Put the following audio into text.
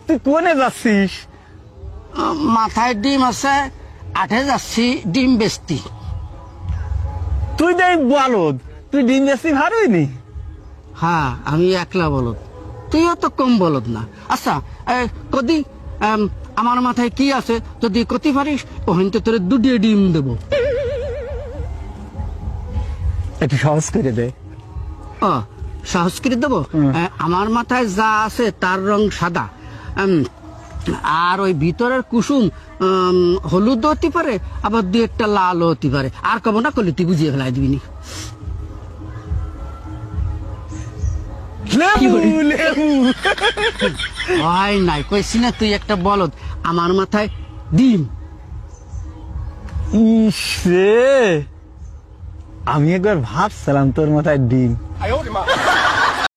তুই কোনে যাচ্ছিস? মাথায় ডিম আছে, আঠে যাচ্ছি ডিম বেচতি। তুই দেখ বলদ, তুই ডিম বেশি ভারইনি। হ্যাঁ, আমি একলা বলদ, তুইও তো কম বলদ না। আচ্ছা, কদি আমার মাথায় কি আছে যদি কতি পারিস ওখান তো তোর দুটি ডিম দেবো। একটু সহজ করে দে। ও, সাহস করে দেবো। আমার মাথায় যা আছে তার রং সাদা, আর ওই ভিতরের কুসুম হলুদ হতে পারে, আবার দু একটা লাল হতে পারে। আর কব না করলে তুই বুঝিয়ে ফেলাই দিবি। হয় নাই কইছি না তুই একটা বলদ, আমার মাথায় ডিম। ইস রে, আমি একবার ভাবছিলাম তোর মাথায় ডিম।